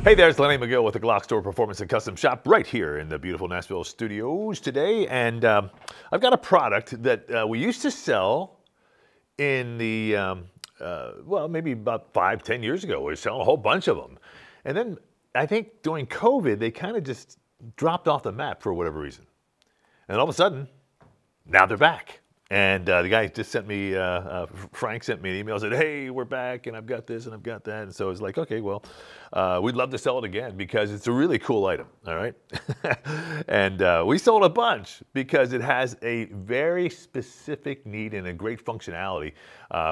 Hey there, it's Lenny McGill with the GlockStore Performance and Custom Shop right here in the beautiful Nashville studios today. And I've got a product that we used to sell in the, well, maybe about 5-10 years ago. We were selling a whole bunch of them. And then I think during COVID, they kind of just dropped off the map for whatever reason. And all of a sudden, now they're back. And the guy just sent me, Frank sent me an email, said, hey, we're back, and I've got this, and I've got that. And so it's like, okay, well, we'd love to sell it again because it's a really cool item, all right? And we sold a bunch because it has a very specific need and a great functionality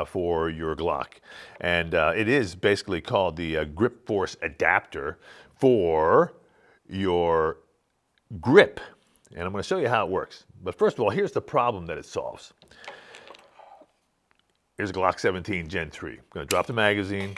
for your Glock. And it is basically called the Grip Force Adapter for your grip. And I'm going to show you how it works. But first of all, here's the problem that it solves. Here's a Glock 17 Gen 3. I'm going to drop the magazine,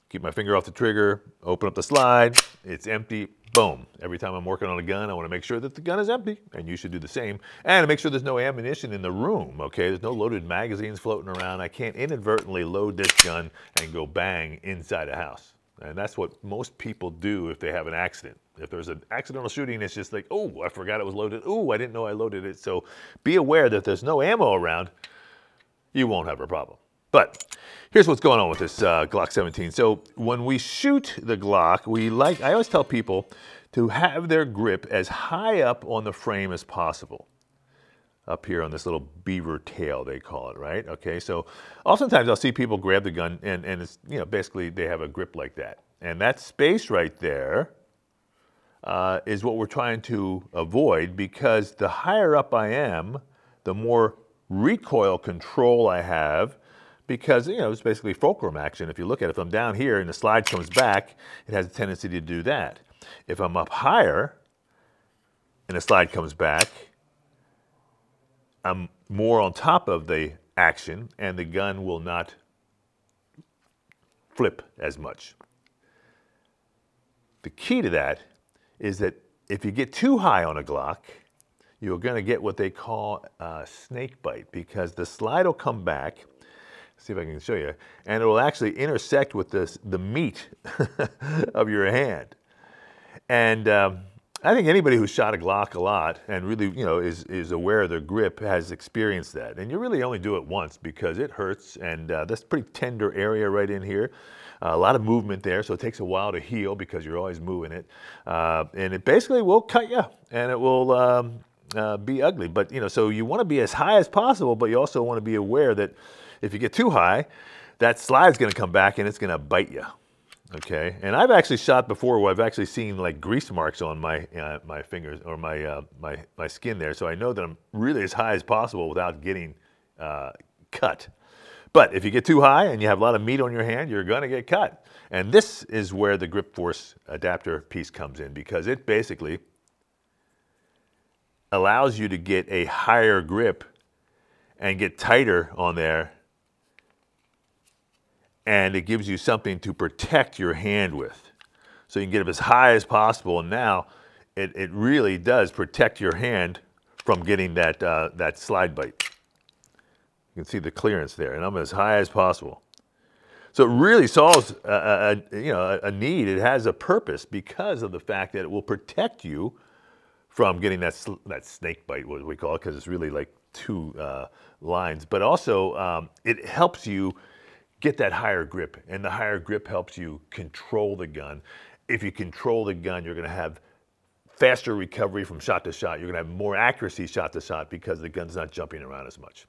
keep my finger off the trigger, open up the slide. It's empty. Boom. Every time I'm working on a gun, I want to make sure that the gun is empty. And you should do the same. And make sure there's no ammunition in the room, okay? There's no loaded magazines floating around. I can't inadvertently load this gun and go bang inside a house. And that's what most people do if they have an accident. If there's an accidental shooting, it's just like, oh, I forgot it was loaded. Oh, I didn't know I loaded it. So be aware that if there's no ammo around, you won't have a problem. But here's what's going on with this Glock 17. So when we shoot the Glock, I always tell people to have their grip as high up on the frame as possible. Up here on this little Beavertail, they call it, right? Okay, so oftentimes I'll see people grab the gun and it's, you know, basically they have a grip like that. And that space right there is what we're trying to avoid, because the higher up I am, the more recoil control I have, because, you know, it's basically fulcrum action. If you look at it, if I'm down here and the slide comes back, it has a tendency to do that. If I'm up higher and the slide comes back, I'm more on top of the action and the gun will not flip as much. The key to that is that if you get too high on a Glock, you're going to get what they call a snake bite, because the slide will come back. Let's see if I can show you. And it will actually intersect with the meat of your hand. And I think anybody who's shot a Glock a lot and really, you know, is aware of their grip has experienced that. And you really only do it once because it hurts, and that's a pretty tender area right in here. A lot of movement there, so it takes a while to heal because you're always moving it. And it basically will cut you, and it will be ugly. But, you know, so you want to be as high as possible, but you also want to be aware that if you get too high, that slide's going to come back and it's going to bite you. Okay, and I've actually shot before where I've actually seen like grease marks on my my fingers or my skin there, so I know that I'm really as high as possible without getting cut. But if you get too high and you have a lot of meat on your hand, you're going to get cut. And this is where the Grip Force Adapter piece comes in, because it basically allows you to get a higher grip and get tighter on there. And it gives you something to protect your hand with. So you can get up as high as possible, and now it really does protect your hand from getting that slide bite. You can see the clearance there, and I'm as high as possible. So it really solves a need. It has a purpose because of the fact that it will protect you from getting that snake bite, what we call it, because it's really like two lines. But also it helps you get that higher grip, and the higher grip helps you control the gun. If you control the gun, you're going to have faster recovery from shot to shot. You're going to have more accuracy shot to shot because the gun's not jumping around as much.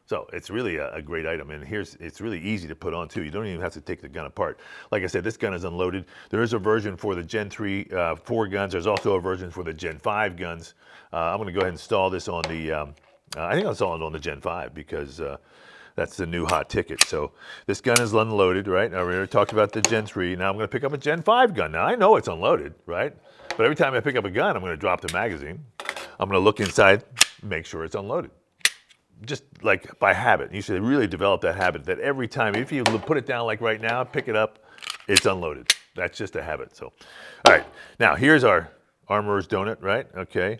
So it's really a great item, and it's really easy to put on too. You don't even have to take the gun apart. Like I said, this gun is unloaded. There is a version for the Gen 3 4 guns. There's also a version for the Gen 5 guns. I'm going to go ahead and install this on the, I think I'll install it on the Gen 5 because that's the new hot ticket. So this gun is unloaded, right? I already talked about the Gen 3. Now I'm going to pick up a Gen 5 gun. Now I know it's unloaded, right? But every time I pick up a gun, I'm going to drop the magazine. I'm going to look inside, make sure it's unloaded. Just like by habit. You should really develop that habit that every time, if you put it down like right now, pick it up, it's unloaded. That's just a habit. So, all right. Now here's our Armorer's Donut, right? Okay.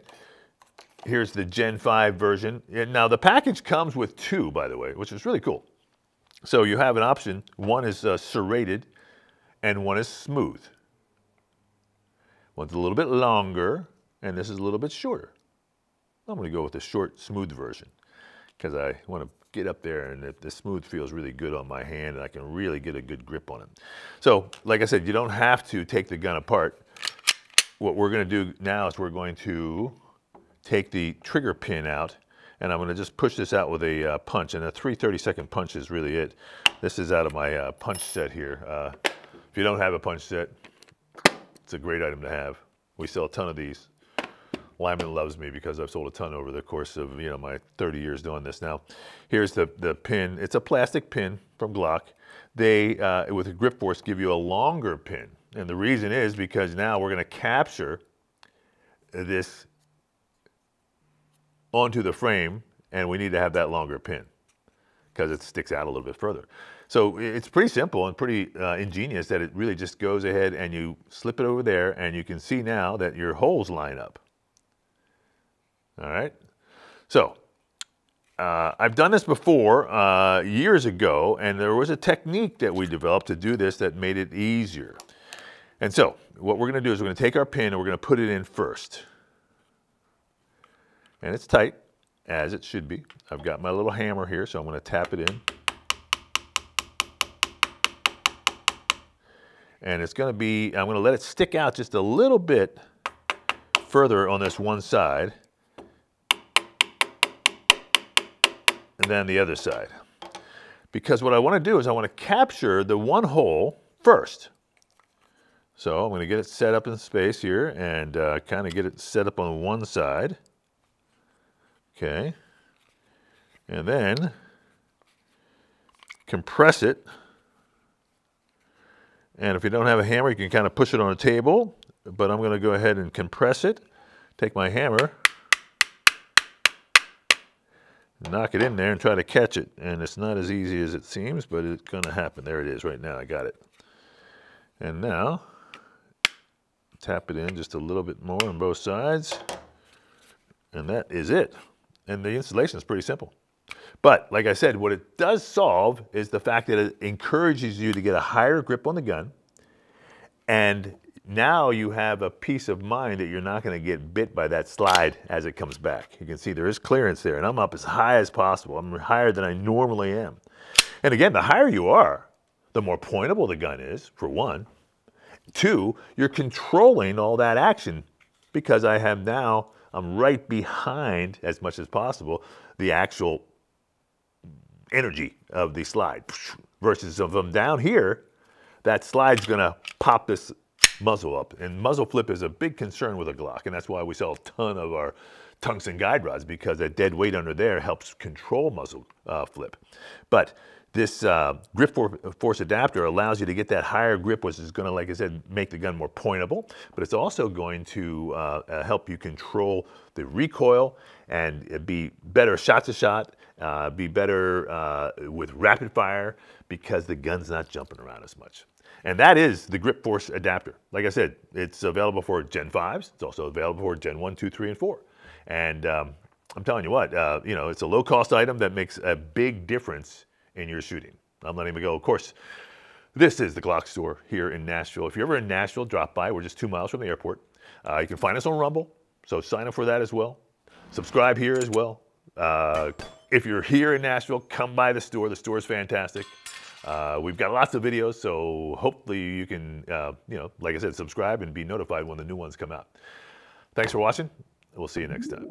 Here's the Gen 5 version. And now the package comes with two, by the way, which is really cool. So you have an option. One is serrated, and one is smooth. One's a little bit longer, and this is a little bit shorter. I'm going to go with the short, smooth version because I want to get up there, and the smooth feels really good on my hand, and I can really get a good grip on it. So, like I said, you don't have to take the gun apart. What we're going to do now is we're going to take the trigger pin out, and I'm going to just push this out with a punch, and a 3/32 punch is really it. This is out of my punch set here. If you don't have a punch set, it's a great item to have. We sell a ton of these. Lyman loves me because I've sold a ton over the course of my 30 years doing this. Now, here's the pin. It's a plastic pin from Glock. They, with a grip force, give you a longer pin. And the reason is because now we're going to capture this onto the frame, and we need to have that longer pin because it sticks out a little bit further. So it's pretty simple and pretty ingenious that it really just goes ahead and you slip it over there, and you can see now that your holes line up. All right, so I've done this before years ago, and there was a technique that we developed to do this that made it easier. And so what we're going to do is we're going to take our pin and we're going to put it in first. And it's tight, as it should be. I've got my little hammer here, so I'm going to tap it in. And it's going to be, I'm going to let it stick out just a little bit further on this one side, and then the other side. Because what I want to do is I want to capture the one hole first. So I'm going to get it set up in space here and kind of get it set up on one side. Okay. And then compress it. And if you don't have a hammer, you can kind of push it on a table. But I'm going to go ahead and compress it. Take my hammer, knock it in there and try to catch it. And it's not as easy as it seems, but it's going to happen. There it is right now. I got it. And now, tap it in just a little bit more on both sides. And that is it. And the installation is pretty simple. But like I said, what it does solve is the fact that it encourages you to get a higher grip on the gun. And now you have a peace of mind that you're not going to get bit by that slide as it comes back. You can see there is clearance there, and I'm up as high as possible. I'm higher than I normally am. And again, the higher you are, the more pointable the gun is, for one. Two, you're controlling all that action because I'm right behind, as much as possible, the actual energy of the slide. Versus if I'm down here, that slide's going to pop this muzzle up. And muzzle flip is a big concern with a Glock, and that's why we sell a ton of our tungsten guide rods, because that dead weight under there helps control muzzle flip. But this grip force adapter allows you to get that higher grip, which is going to, like I said, make the gun more pointable, but it's also going to help you control the recoil and be better shot to shot, be better with rapid fire, because the gun's not jumping around as much. And that is the grip force adapter. Like I said, it's available for Gen 5s. It's also available for Gen 1, 2, 3, and 4. And I'm telling you what, it's a low-cost item that makes a big difference in your shooting. I'm letting it go. Of course, this is the GlockStore here in Nashville. If you're ever in Nashville, drop by. We're just 2 miles from the airport. You can find us on Rumble, so sign up for that as well. Subscribe here as well. If you're here in Nashville, come by the store. The store is fantastic. We've got lots of videos, so hopefully you can, like I said, subscribe and be notified when the new ones come out. Thanks for watching. We'll see you next time.